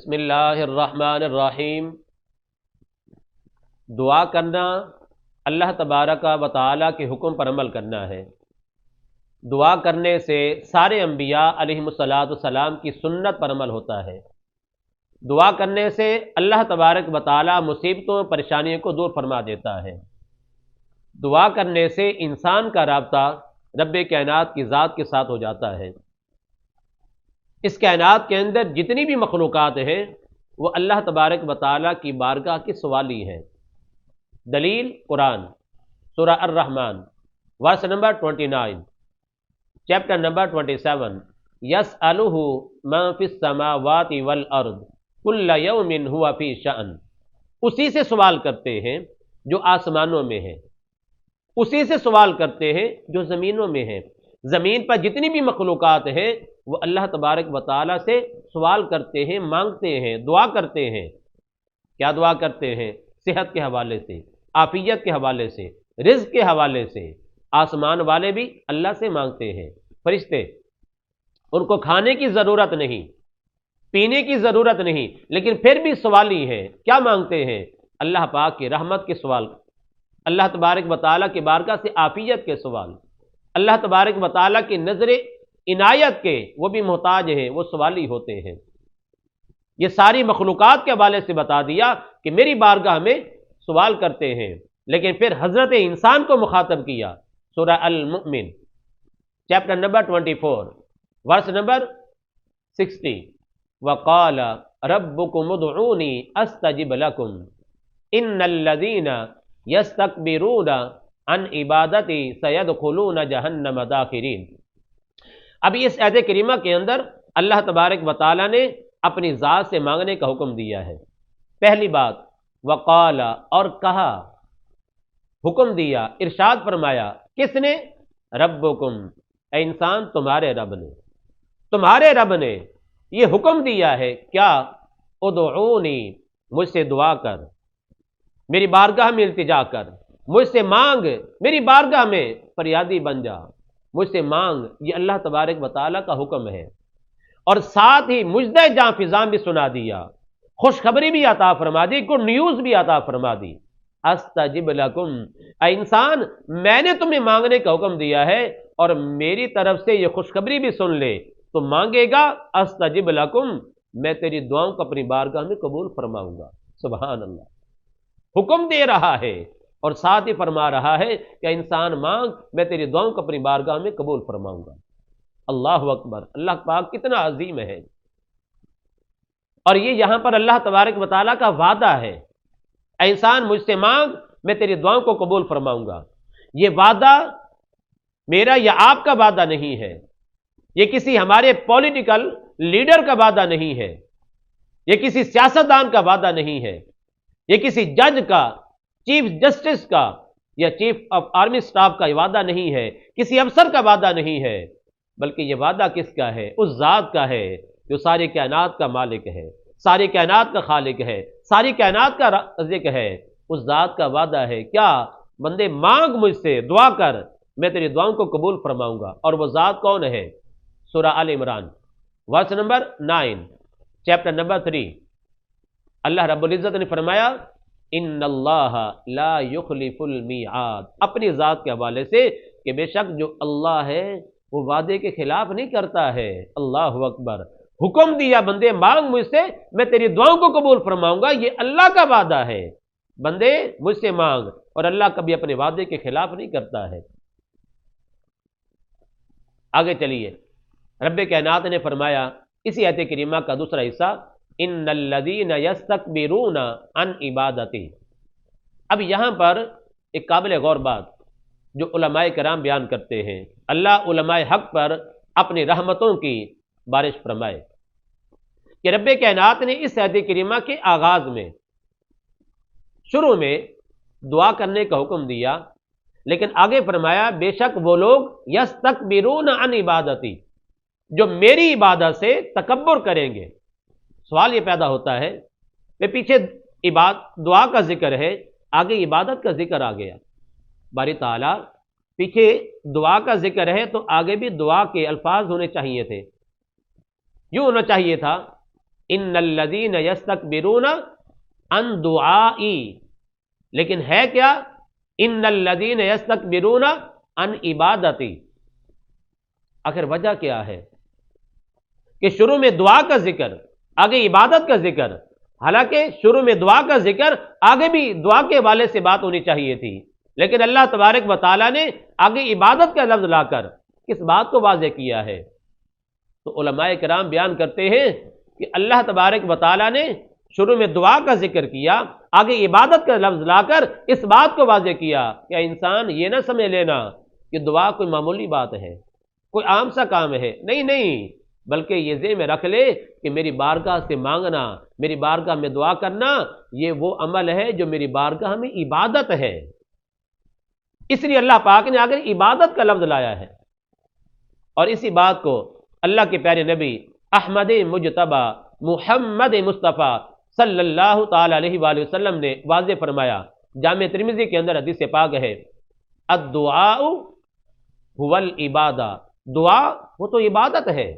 بسم اللہ الرحمن الرحیم۔ دعا کرنا اللہ تبارک و تعالیٰ کے حکم پر عمل کرنا ہے۔ دعا کرنے سے سارے انبیاء علیہم السلام کی سنت پر عمل ہوتا ہے۔ دعا کرنے سے اللہ تبارک و تعالیٰ مصیبتوں پریشانیوں کو دور فرما دیتا ہے۔ دعا کرنے سے انسان کا رابطہ رب کائنات کی ذات کے ساتھ ہو جاتا ہے۔ اس کائنات کے اندر جتنی بھی مخلوقات ہیں وہ اللہ تبارک و تعالیٰ کی بارگاہ کی سوالی ہیں۔ دلیل قرآن، سورہ الرحمن، ورس نمبر 29، چیپٹر نمبر 27، یسألہ من فی السماوات والارض کل یوم ہوا فی شأن۔ اسی سے سوال کرتے ہیں جو آسمانوں میں ہے، اسی سے سوال کرتے ہیں جو زمینوں میں ہے۔ زمین پر جتنی بھی مخلوقات ہیں وہ اللہ تبارک و تعالیٰ سے سوال کرتے ہیں، مانگتے ہیں، دعا کرتے ہیں۔ کیا دعا کرتے ہیں؟ صحت کے حوالے سے، عافیت کے حوالے سے، رزق کے حوالے سے۔ آسمان والے بھی اللہ سے مانگتے ہیں، فرشتے۔ ان کو کھانے کی ضرورت نہیں، پینے کی ضرورت نہیں، لیکن پھر بھی سوالی ہیں۔ کیا مانگتے ہیں؟ اللہ پاک کی رحمت کے سوال، اللہ تبارک و تعالیٰ کی بارگاہ سے عافیت کے سوال، اللہ تبارک و تعالیٰ کی نظر عنایت کے، وہ بھی محتاج ہیں، وہ سوالی ہوتے ہیں۔ یہ ساری مخلوقات کے حوالے سے بتا دیا کہ میری بارگاہ میں سوال کرتے ہیں، لیکن پھر حضرت انسان کو مخاطب کیا۔ سورہ المؤمن، چیپٹر نمبر 24، ورس نمبر 60، وقال ربکم ادعونی استجب لکم ان الذین یستکبرون عن عبادتی سیدخلون جہنم داخرین۔ اب اس آیت کریمہ کے اندر اللہ تبارک و تعالیٰ نے اپنی ذات سے مانگنے کا حکم دیا ہے۔ پہلی بات وقال، اور کہا، حکم دیا، ارشاد فرمایا، کس نے؟ ربکم، اے انسان تمہارے رب نے، تمہارے رب نے یہ حکم دیا ہے۔ کیا؟ ادعونی، مجھ سے دعا کر، میری بارگاہ میں التجا کر، مجھ سے مانگ، میری بارگاہ میں فریادی بن جا، مجھ سے مانگ۔ یہ اللہ تبارک و تعالیٰ کا حکم ہے۔ اور ساتھ ہی مجدہ جاں فضاں بھی سنا دیا، خوشخبری بھی عطا فرما دی، گڈ نیوز بھی عطا فرما دی۔ استجب لکم، اے انسان میں نے تمہیں مانگنے کا حکم دیا ہے اور میری طرف سے یہ خوشخبری بھی سن لے، تو مانگے گا، استجب لکم، میں تیری دعاؤں کو اپنی بارگاہ میں قبول فرماؤں گا۔ سبحان اللہ، حکم دے رہا ہے اور ساتھ ہی فرما رہا ہے کہ انسان مانگ، میں تیری دعاؤں کو اپنی بارگاہ میں قبول فرماؤں گا۔ اللہ اکبر، اللہ پاک کتنا عظیم ہے۔ اور یہ یہاں پر اللہ تبارک و تعالیٰ کا وعدہ ہے، اے انسان مجھ سے مانگ، میں تیری دعاؤں کو قبول فرماؤں گا۔ یہ وعدہ میرا یا آپ کا وعدہ نہیں ہے، یہ کسی ہمارے پولیٹیکل لیڈر کا وعدہ نہیں ہے، یہ کسی سیاستدان کا وعدہ نہیں ہے، یہ کسی جج کا، چیف جسٹس کا یا چیف آف آرمی سٹاف کا وعدہ نہیں ہے، کسی افسر کا وعدہ نہیں ہے، بلکہ یہ وعدہ کس کا ہے؟ اس ذات کا ہے جو ساری کائنات کا مالک ہے، ساری کائنات کا خالق ہے، ساری کائنات کا رازق ہے۔ اس ذات کا وعدہ ہے، کیا؟ بندے مانگ مجھ سے، دعا کر، میں تیری دعاؤں کو قبول فرماؤں گا۔ اور وہ ذات کون ہے؟ سورہ آل عمران، verse number 9، chapter number 3، Allah رب العزت نے فرمایا، ان اللہ لا یخلف المیعاد، اپنی ذات کے حوالے سے کہ بے شک جو اللہ ہے وہ وعدے کے خلاف نہیں کرتا ہے۔ اللہ اکبر، حکم دیا بندے مانگ مجھ سے، میں تیری دعاؤں کو قبول فرماؤں گا، یہ اللہ کا وعدہ ہے۔ بندے مجھ سے مانگ، اور اللہ کبھی اپنے وعدے کے خلاف نہیں کرتا ہے۔ آگے چلیے، رب کائنات نے فرمایا اسی آیت کریمہ کا دوسرا حصہ، ان الذین یستکبرون عن عبادتی۔ اب یہاں پر ایک قابل غور بات جو علماء کرام بیان کرتے ہیں، اللہ علماء حق پر اپنی رحمتوں کی بارش فرمائے کہ رب کائنات نے اس آیت کریمہ کے آغاز میں، شروع میں دعا کرنے کا حکم دیا، لیکن آگے فرمایا بے شک وہ لوگ یستکبرون عن عبادتی، جو میری عبادت سے تکبر کریں گے۔ سوال یہ پیدا ہوتا ہے کہ پیچھے دعا کا ذکر ہے، آگے عبادت کا ذکر آ گیا۔ باری تعالیٰ پیچھے دعا کا ذکر ہے تو آگے بھی دعا کے الفاظ ہونے چاہیے تھے۔ یوں ہونا چاہیے تھا ان الذین یستکبرون عن دعائی، لیکن ہے کیا؟ ان الذین یستکبرون عن عبادتی۔ آخر وجہ کیا ہے کہ شروع میں دعا کا ذکر، آگے عبادت کا ذکر؟ حالانکہ شروع میں دعا کا ذکر، آگے بھی دعا کے حوالے سے بات ہونی چاہیے تھی، لیکن اللہ تبارک و تعالیٰ نے آگے عبادت کا لفظ لا کر کس بات کو واضح کیا ہے؟ تو علماء کرام بیان کرتے ہیں کہ اللہ تبارک و تعالیٰ نے شروع میں دعا کا ذکر کیا، آگے عبادت کا لفظ لا کر اس بات کو واضح کیا کہ انسان یہ نہ سمجھ لینا کہ دعا کوئی معمولی بات ہے، کوئی عام سا کام ہے، نہیں، بلکہ یہ ذہن میں رکھ لے کہ میری بارگاہ سے مانگنا، میری بارگاہ میں دعا کرنا، یہ وہ عمل ہے جو میری بارگاہ میں عبادت ہے۔ اس لیے اللہ پاک نے آگے عبادت کا لفظ لایا ہے، اور اسی بات کو اللہ کے پیارے نبی احمد مجتبی محمد مصطفیٰ صلی اللہ تعالی علیہ وآلہ وسلم نے واضح فرمایا۔ جامع ترمذی کے اندر حدیث پاک ہے، الدعاء هو العبادہ، دعا وہ تو عبادت ہے۔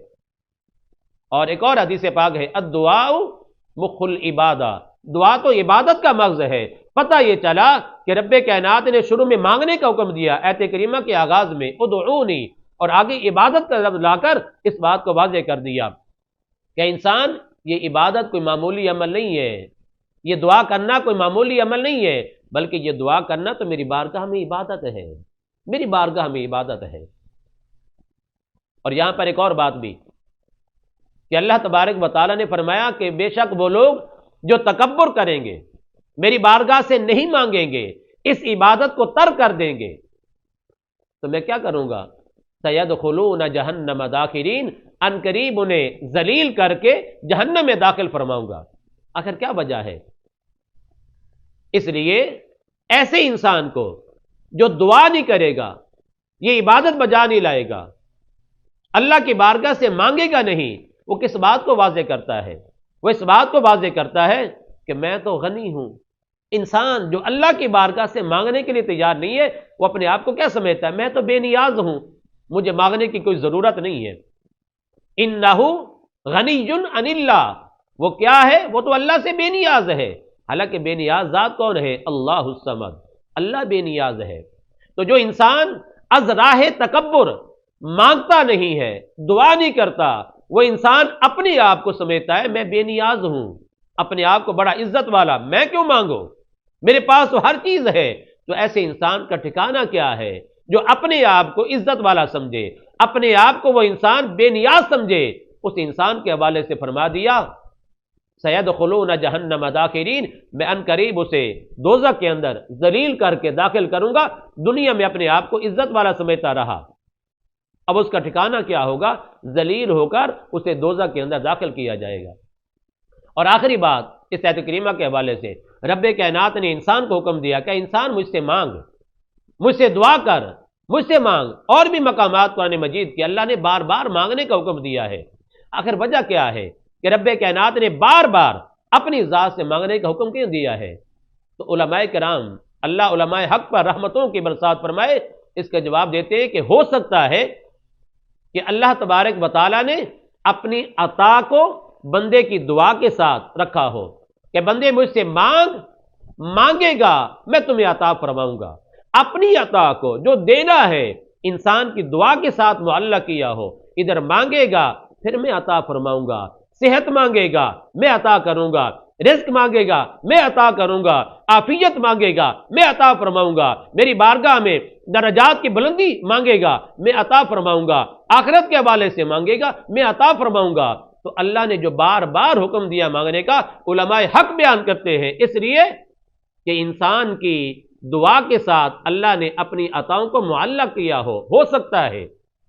اور ایک اور حدیث پاک ہے، الدعاء مخ العبادہ، دعا تو عبادت کا مغز ہے۔ پتہ یہ چلا کہ رب کائنات نے شروع میں مانگنے کا حکم دیا آیت کریمہ کے آغاز میں، ادعونی، اور آگے عبادت کا لفظ لا کر اس بات کو واضح کر دیا کہ انسان، یہ عبادت کوئی معمولی عمل نہیں ہے، یہ دعا کرنا کوئی معمولی عمل نہیں ہے، بلکہ یہ دعا کرنا تو میری بارگاہ میں عبادت ہے، میری بارگاہ میں عبادت ہے۔ اور یہاں پر ایک اور بات بھی کہ اللہ تبارک و تعالیٰ نے فرمایا کہ بے شک وہ لوگ جو تکبر کریں گے، میری بارگاہ سے نہیں مانگیں گے، اس عبادت کو ترک کر دیں گے، تو میں کیا کروں گا؟ سَيَدْخُلُونَ جَهَنَّمَ دَاخِرِينَ، ان قریب انہیں ذلیل کر کے جہنم میں داخل فرماؤں گا۔ آخر کیا وجہ ہے؟ اس لیے ایسے انسان کو جو دعا نہیں کرے گا، یہ عبادت بجا نہیں لائے گا، اللہ کی بارگاہ سے مانگے گا نہیں، وہ کس بات کو واضح کرتا ہے؟ وہ اس بات کو واضح کرتا ہے کہ میں تو غنی ہوں۔ انسان جو اللہ کی بارگاہ سے مانگنے کے لیے تیار نہیں ہے، وہ اپنے آپ کو کیا سمجھتا ہے؟ میں تو بے نیاز ہوں، مجھے مانگنے کی کوئی ضرورت نہیں ہے۔ انہ غنی عن اللہ، وہ کیا ہے؟ وہ تو اللہ سے بے نیاز ہے۔ حالانکہ بے نیاز ذات کون ہے؟ اللہ الصمد، اللہ بے نیاز ہے۔ تو جو انسان از راہ تکبر مانگتا نہیں ہے، دعا نہیں کرتا، وہ انسان اپنے آپ کو سمجھتا ہے میں بے نیاز ہوں، اپنے آپ کو بڑا عزت والا، میں کیوں مانگوں، میرے پاس تو ہر چیز ہے۔ تو ایسے انسان کا ٹھکانہ کیا ہے؟ جو اپنے آپ کو عزت والا سمجھے، اپنے آپ کو وہ انسان بے نیاز سمجھے، اس انسان کے حوالے سے فرما دیا سَيَدْخُلُونَ جَهَنَّمَ دَاخِرِينَ، میں ان قریب اسے دوزخ کے اندر ذلیل کر کے داخل کروں گا۔ دنیا میں اپنے آپ کو عزت والا سمجھتا رہا، اب اس کا ٹھکانہ کیا ہوگا؟ ذلیل ہو کر اسے دوزخ کے اندر داخل کیا جائے گا۔ اور آخری بات اس آیت کریمہ کے حوالے سے رب کائنات نے انسان کو حکم دیا کہ انسان مجھ سے مانگ، مجھ سے دعا کر، مجھ سے مانگ۔ اور بھی مقامات قرآن مجید کے اللہ نے بار بار مانگنے کا حکم دیا ہے۔ آخر وجہ کیا ہے کہ رب کائنات نے بار بار اپنی ذات سے مانگنے کا حکم کیوں دیا ہے؟ تو علماء کرام، اللہ علماء حق پر رحمتوں کی برسات فرمائے، اس کا جواب دیتے ہیں کہ ہو سکتا ہے کہ اللہ تبارک و تعالیٰ نے اپنی عطا کو بندے کی دعا کے ساتھ رکھا ہو کہ بندے مجھ سے مانگے گا، میں تمہیں عطا فرماؤں گا۔ اپنی عطا کو جو دینا ہے انسان کی دعا کے ساتھ معلق کیا ہو، ادھر مانگے گا پھر میں عطا فرماؤں گا، صحت مانگے گا میں عطا کروں گا، رزق مانگے گا میں عطا کروں گا، عافیت مانگے گا میں عطا فرماؤں گا، میری بارگاہ میں درجات کی بلندی مانگے گا میں عطا فرماؤں گا، آخرت کے حوالے سے مانگے گا میں عطا فرماؤں گا۔ تو اللہ نے جو بار بار حکم دیا مانگنے کا، علماء حق بیان کرتے ہیں اس لیے کہ انسان کی دعا کے ساتھ اللہ نے اپنی عطاؤں کو معلق کیا ہو سکتا ہے،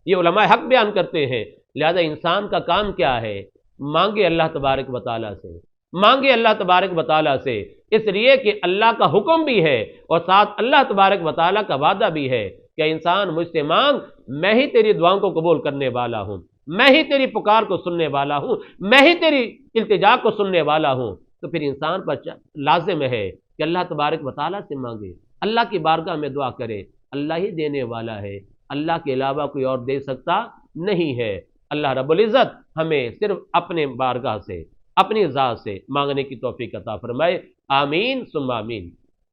یہ علماء حق بیان کرتے ہیں۔ لہذا انسان کا کام کیا ہے؟ مانگے اللہ تبارک و تعالیٰ سے، مانگے اللہ تبارک و تعالیٰ سے، اس لیے کہ اللہ کا حکم بھی ہے اور ساتھ اللہ تبارک و تعالیٰ کا وعدہ بھی ہے کہ انسان مجھ سے مانگ، میں ہی تیری دعاؤں کو قبول کرنے والا ہوں، میں ہی تیری پکار کو سننے والا ہوں، میں ہی تیری التجا کو سننے والا ہوں۔ تو پھر انسان پر لازم ہے کہ اللہ تبارک و تعالیٰ سے مانگے، اللہ کی بارگاہ میں دعا کرے، اللہ ہی دینے والا ہے، اللہ کے علاوہ کوئی اور دے سکتا نہیں ہے۔ اللہ رب العزت ہمیں صرف اپنے بارگاہ سے اپنی ذات سے مانگنے کی توفیق عطا فرمائے۔ آمین ثم آمین۔